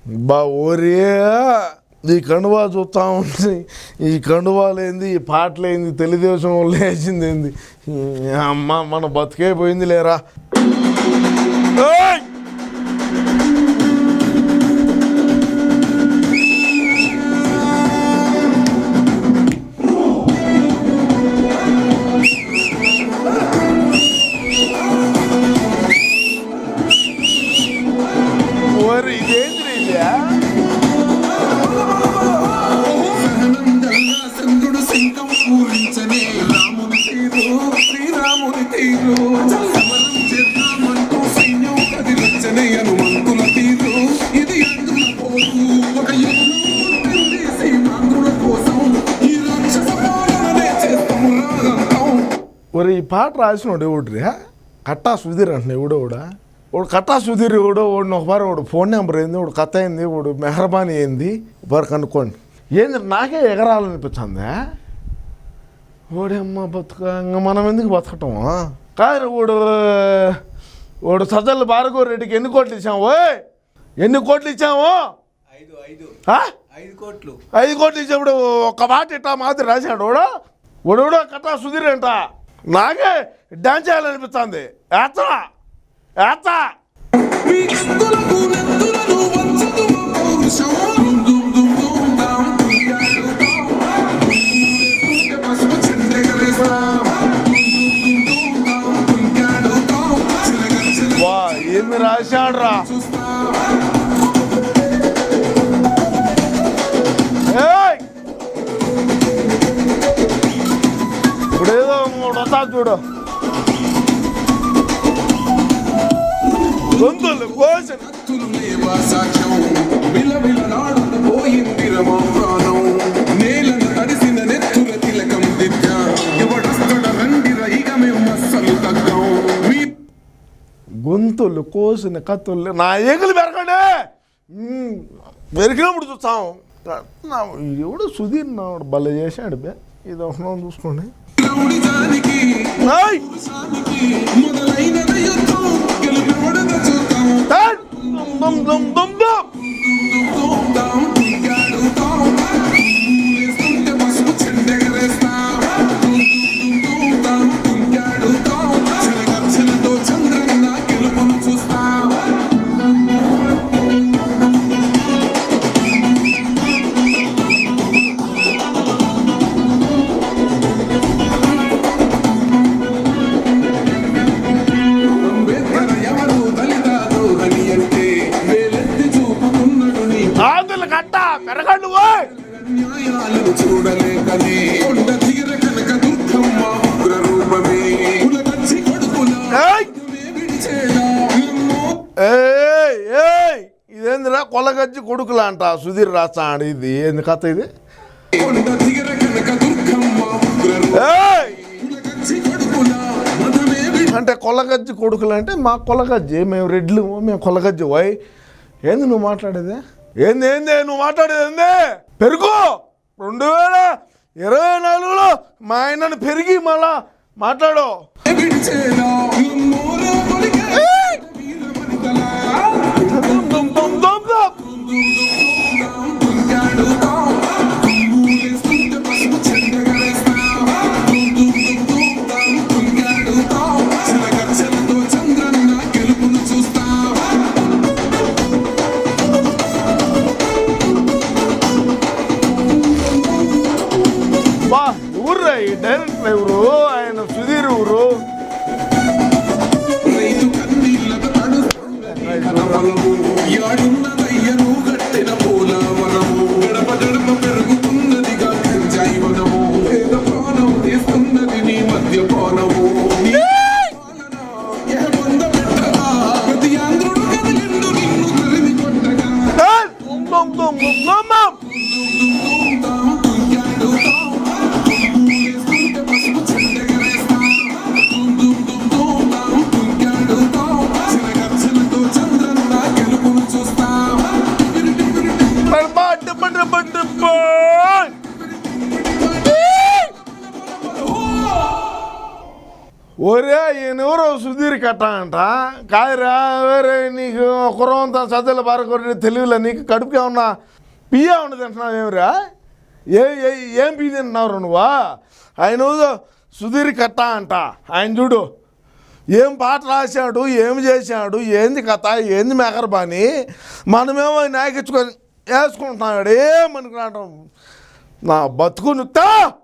బా ఓరే ఈ కండువా చూస్తా ఉంది. ఈ కండువాలు ఏంది, ఈ పాటలు ఏంది, తెలుగుదేశం లేచింది ఏంది. అమ్మ మన బతికే పోయింది లేరా. ఒరే ఈ పాట రాసినోడు ఎవడ్రీ? కట్టా సుధీర్ అంటున్నా ఎవడో వాడు కట్టా సుధీర్ ఎవడో వాడిని ఒకసారి వాడు ఫోన్ నెంబర్ ఏంది, వాడు కథ అయింది, వాడు మెహర్బానీ ఏంది ఒకసారి కనుక్కోండి. ఏంది నాకే ఎగరాలనిపించిందా? వాడేమ్మ బతుక ఇంకా మనం ఎందుకు బతకటం కాదు. వాడు సజ్జల భార్గవ రెడ్డికి ఎన్ని కోట్లు ఇచ్చాము? ఎన్ని కోట్లు ఇచ్చాము? 5 కోట్లు ఇచ్చేప్పుడు ఒక మాట ఇట్టా మాత్రం రాశాడు వాడు కట్టా సుధీర్ అంట. నాకే డాన్స్ చేయాలనిపిస్తుంది. వా ఏమి రాశాడ్రా. ఇప్పుడేదో వస్తా చూడు. గొంతులు కోసిన గొంతులు కోసిన కత్తులు నా ఏగులు పెరగండి. పెరిగినప్పుడు చూస్తాం. ఎవడు సుధీర్ నాడు భలే చేశాడు బే. ఇది ఒకటి చూసుకోండి. ఇదేందిరా కొలగజ్జి కొడుకులా అంట సుధీర్ రాస్తాడు. ఇది ఏంది కథ? ఇది అంటే కొలగజ్జి కొడుకులు అంటే మా కొలగజ్జి, మేము రెడ్లు, మేము కొలగజ్జి. వై ఏంది నువ్వు మాట్లాడేది? ఏంది నువ్వు మాట్లాడేది? ఏంది పెరుగు 2024లో మా ఆయనను పెరిగి మళ్ళా మాట్లాడు. డైరెక్టర్ ఎవరు? ఆయన సుధీర్ ఎవరు? ఒరే ఈయనెవరో సుధీర్ కట్ట అంట కాదురా వేరే నీకు కుర్రంతా చదువుల బారకొట్టి తెలివిలో నీకు కడుపుకి ఏమన్నా పియ్య ఉన్నది తింటున్నావు ఏమిరా ఏం పియ్య తింటున్నావు నువ్వా ఆయన సుధీర్ కట్ట అంట ఆయన చూడు ఏం పాట రాశాడు ఏం చేశాడు ఏంది కథ ఏంది మెహర్బానీ మనమేమో నాయకించుకొని వేసుకుంటున్నాడు ఏమనుకున్నాడు నా బతుకు నుత్తా